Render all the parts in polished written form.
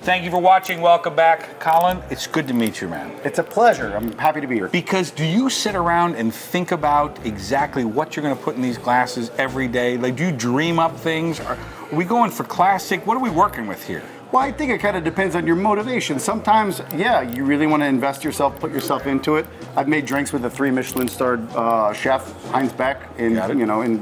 Thank you for watching. Welcome back. Colin, it's good to meet you, man. It's a pleasure. I'm happy to be here. Because do you sit around and think about exactly what you're going to put in these glasses every day? Like, do you dream up things? Are we going for classic? What are we working with here? Well, I think it kind of depends on your motivation. Sometimes, yeah, you really want to invest yourself, put yourself into it. I've made drinks with a 3 Michelin-starred chef, Heinz Beck, in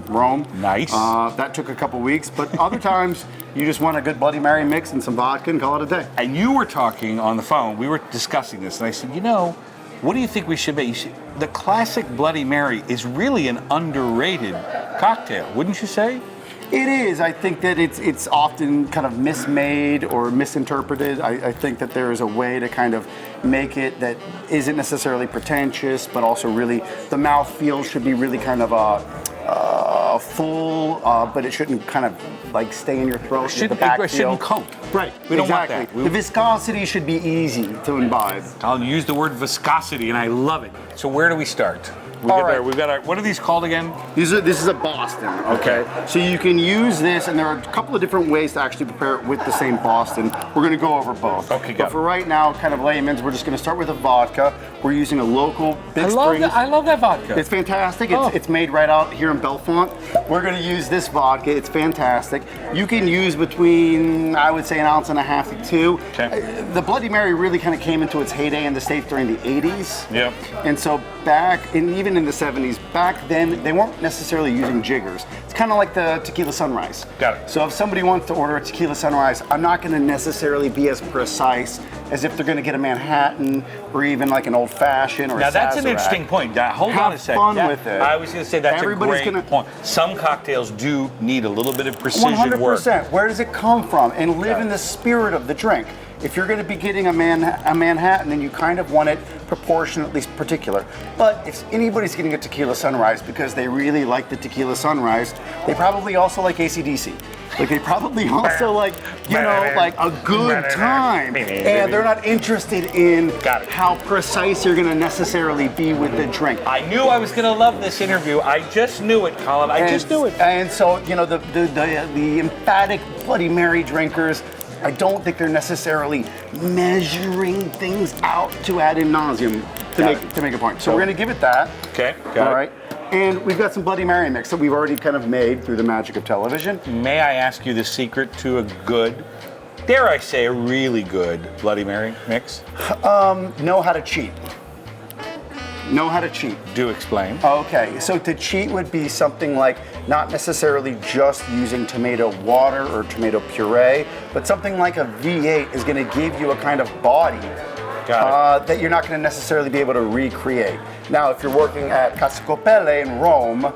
Rome. Nice. That took a couple weeks, but other times you just want a good Bloody Mary mix and some vodka and call it a day. And you were talking on the phone. We were discussing this, and I said, what do you think we should make? The classic Bloody Mary is really an underrated cocktail, wouldn't you say? It is. I think that it's often kind of mismade or misinterpreted. I think that there is a way to kind of make it that isn't necessarily pretentious, but also really the mouthfeel should be really kind of full, but it shouldn't kind of like stay in your throat. It shouldn't coat. Right. We don't want exactly. that. The viscosity should be easy to imbibe. I'll use the word viscosity, and I love it. So where do we start? We've got our, what are these called again? This is a Boston, okay? So you can use this, and there are a couple of different ways to actually prepare it with the same Boston. We're gonna go over both. Okay, but for right now, kind of layman's, we're just gonna start with a vodka. We're using a local Big Springs. I love that vodka. It's fantastic. It's made right out here in Bellefonte. We're gonna use this vodka. It's fantastic. You can use between, I would say, 1.5 ounces to 2. Okay. The Bloody Mary really kind of came into its heyday in the States during the 80s. Yep. And so back, and even in the 70s, back then, they weren't necessarily using jiggers. It's kind of like the Tequila Sunrise. Got it. So if somebody wants to order a Tequila Sunrise, I'm not going to necessarily be as precise as if they're going to get a Manhattan or even like an Old Fashioned or a Now that's an Sazerac. interesting point. Hold on a second. Have fun with it. I was going to say that's Everybody's a great point. Some cocktails do need a little bit of precision 100%. work. Where does it come from? And live in the spirit of the drink. If you're going to be getting a Manhattan, then you kind of want it proportionately particular. But if anybody's getting a Tequila Sunrise because they really like the Tequila Sunrise, they probably also like AC/DC. Like they probably also like, like a good time. And they're not interested in how precise you're going to necessarily be with the drink. I knew I was going to love this interview. I just knew it, Colin. I just knew it. And so, the emphatic Bloody Mary drinkers, I don't think they're necessarily measuring things out to ad nauseum to make a point. So we're going to give it that. Okay, got it. All right. And we've got some Bloody Mary mix that we've already kind of made through the magic of television. May I ask you the secret to a good, dare I say, a really good Bloody Mary mix? Know how to cheat. Know how to cheat. Do explain. Okay, so to cheat would be something like not necessarily just using tomato water or tomato puree, but something like a V8 is going to give you a kind of body that you're not going to necessarily be able to recreate. Now, if you're working at Cascopelle in Rome,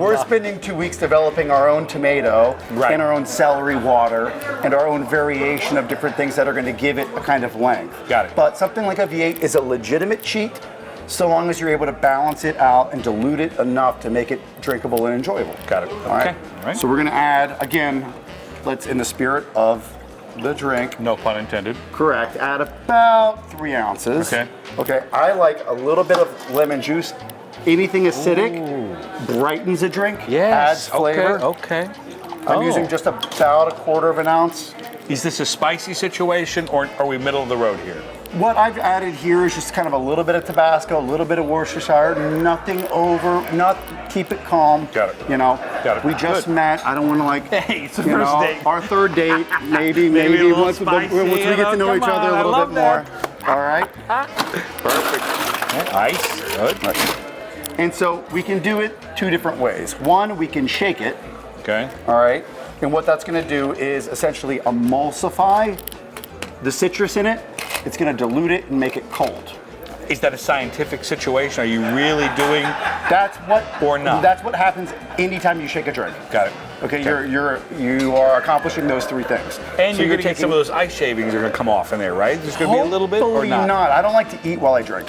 we're spending 2 weeks developing our own tomato and our own celery water and our own variation of different things that are going to give it a kind of length. Got it. But something like a V8 is a legitimate cheat, so long as you're able to balance it out and dilute it enough to make it drinkable and enjoyable. Got it. All right. So we're going to add, again, let's in the spirit of the drink. No pun intended. Correct. Add about 3 ounces. Okay. Okay. I like a little bit of lemon juice. Anything acidic brightens a drink. Yes. Adds flavor. Okay. I'm using just about 1/4 ounce. Is this a spicy situation, or are we middle of the road here? What I've added here is just kind of a little bit of Tabasco, a little bit of Worcestershire, nothing over, keep it calm. Got it. Got it. We just met. I don't want to Hey, it's the first date. Our third date, maybe once we get to know each other a little bit more. All right. Perfect. Nice. Good. Right. And so we can do it 2 different ways. One, we can shake it. Okay. All right. And what that's going to do is essentially emulsify the citrus in it. It's going to dilute it and make it cold. Is that a scientific situation? Are you really doing or not? That's what happens anytime you shake a drink. Got it. Okay, you are accomplishing those 3 things. And so you're going to take some of those ice shavings are going to come off in there, right? There's going to be a little bit or not? not. I don't like to eat while I drink.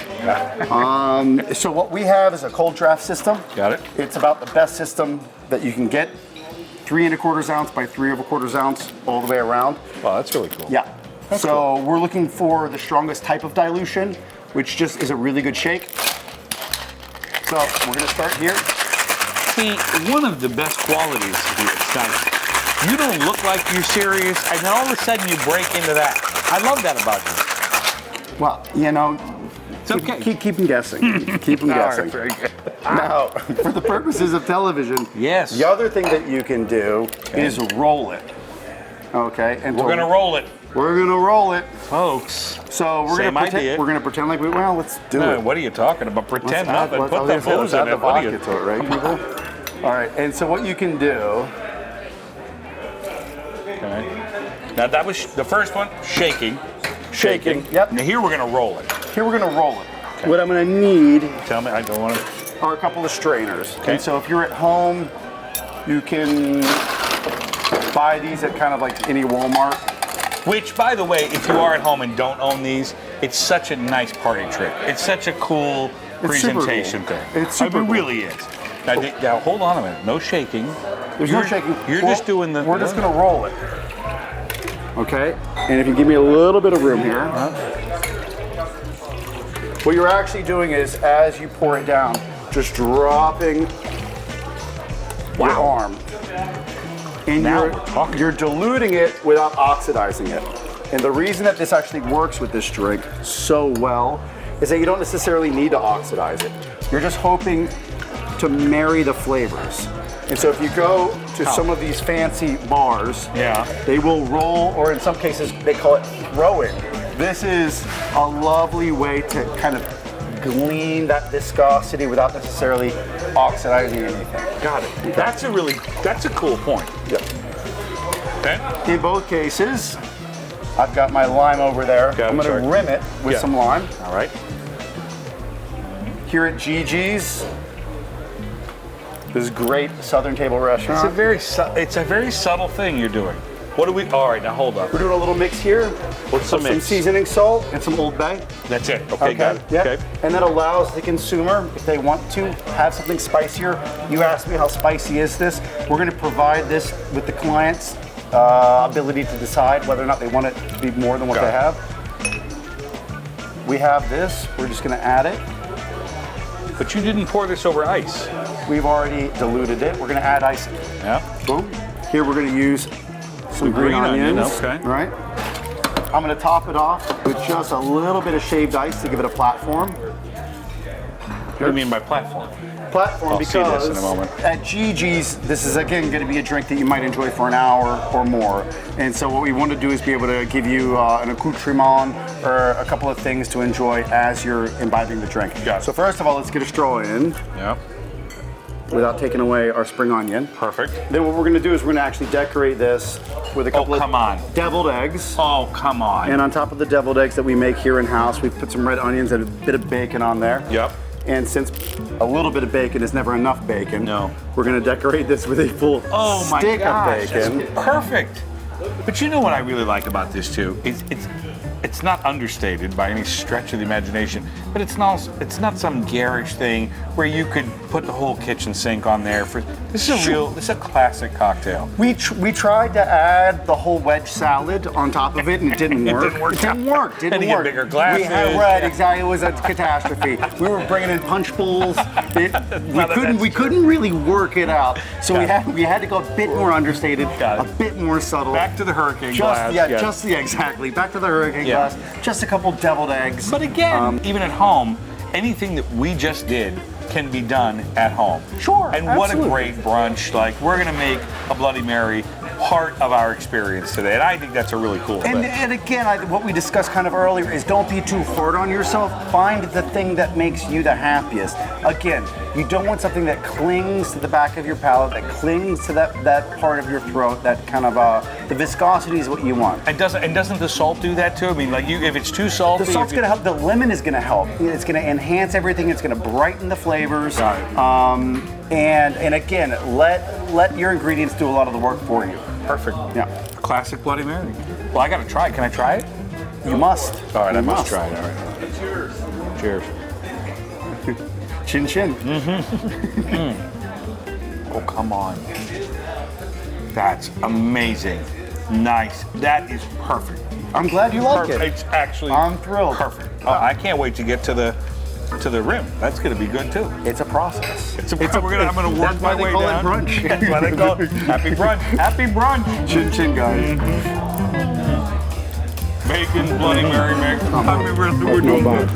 So what we have is a cold draft system. Got it. It's about the best system that you can get. 3 1/4 ounce by 3 1/4 ounce all the way around. Wow, that's really cool. Yeah. So we're looking for the strongest type of dilution, which just is a really good shake. So we're going to start here. See, one of the best qualities here, guys, You don't look like you're serious, and then all of a sudden you break into that. I love that about you. Well, you know, It's okay. keep them guessing. Keep them All right, guessing. very good. Now, for the purposes of television, Yes. the other thing that you can do is roll it. Okay, and We're gonna roll it, We're gonna roll it, folks. so we're Same gonna idea. pretend like let's do No, it. what are you talking about? Pretend nothing. Put the let's booze add in the it. What are you? vodka to it, right, people? All right, and so what you can do. Okay. Now that was the first one, shaking. Yep. Now here we're gonna roll it. Here we're gonna roll it. What I'm gonna need Tell me, I don't want to. are a couple of strainers. Okay. And so if you're at home, you can buy these at kind of like any Walmart. Which, by the way, if you are at home and don't own these, it's such a nice party trick. It's such a cool It's super presentation cool. thing. It's super I mean, cool. It really is. Now, hold on a minute. No shaking. There's no shaking. You're just doing the. We're just gonna roll it. Okay? And if you give me a little bit of room here. What you're actually doing is, as you pour it down, just dropping your arm. And Now we're talking. you're diluting it without oxidizing it. And the reason that this actually works with this drink so well is that you don't necessarily need to oxidize it. You're just hoping to marry the flavors. And so if you go to some of these fancy bars, Yeah. they will roll, or in some cases, they call it throwing. This is a lovely way to kind of glean that viscosity without necessarily oxidizing anything. Got it. That's a cool point. Yep. Okay. In both cases, I've got my lime over there. Okay, I'm going sorry. to rim it with Yeah. some lime. All right. Here at Gigi's, this great Southern Table restaurant. It's a very subtle thing you're doing. What do we? All right, now hold up. We're doing a little mix here. What's the Some mix? seasoning salt and some Old Bay. That's it. Okay, got it. Yeah. Okay. And that allows the consumer, if they want to have something spicier. You asked me how spicy is this. We're going to provide this with the client's ability to decide whether or not they want it to be more than what Got they it. have. We have this. We're just going to add it. But you didn't pour this over ice. We've already diluted it. We're going to add icing. Yeah. Boom. Here we're going to use some green onions. okay. Right. I'm going to top it off with just a little bit of shaved ice to give it a platform. What do you mean by platform? Platform I'll see because this in a moment. at Gigi's, this is again going to be a drink that you might enjoy for an hour or more. And so what we want to do is be able to give you an accoutrement or a couple of things to enjoy as you're imbibing the drink. Got it. So first of all, let's get a straw in Yeah. without taking away our spring onion. Perfect. Then what we're going to do is we're going to actually decorate this with a couple come on. of deviled eggs. Oh, come on. And on top of the deviled eggs that we make here in house, we've put some red onions and a bit of bacon on there. Yep. And since a little bit of bacon is never enough bacon, No. we're going to decorate this with a full Oh my stick gosh, of bacon. that's perfect. But you know what I really like about this too? It's not understated by any stretch of the imagination, but it's not some garish thing where you could put the whole kitchen sink on there. This is a classic cocktail. We tried to add the whole wedge salad on top of it, and it didn't work. It didn't work. Didn't Had to get work. bigger glasses. We had, right, exactly. It was a catastrophe. We were bringing in punch bowls. We couldn't really work it out. So we had to go a bit more understated, Got it. a bit more subtle. Back to the hurricane glass. Exactly. Back to the hurricane Yeah. glass. Just a couple deviled eggs. But again, even at home, anything that we just did can be done at home. Sure, And absolutely. what a great brunch. Like, we're going to make a Bloody Mary part of our experience today. And I think that's a really cool thing. And again, what we discussed kind of earlier is don't be too hard on yourself. Find the thing that makes you the happiest. Again, you don't want something that clings to the back of your palate, that clings to that part of your throat, that kind of, the viscosity is what you want. And doesn't the salt do that too? I mean, like, if it's too salty. The salt's going to help. The lemon is going to help. It's going to enhance everything. It's going to brighten the flavors. Got it. And again, let your ingredients do a lot of the work for you. Perfect. Yeah. Classic Bloody Mary. Well, I got to try it. Can I try it? You must. All right, You I must try it. All right. Cheers. Chin chin. Oh, come on. That's amazing. Nice. That is perfect. I'm glad you like it. It's actually I'm thrilled. perfect. I can't wait to get to the to the rim. That's going to be good too. It's a process. I'm going to work That's why my they way call down. it brunch. That's why they call it happy brunch. Happy brunch. Chin chin, guys. Bacon, Bloody Mary mix. Happy brunch. We're doing good.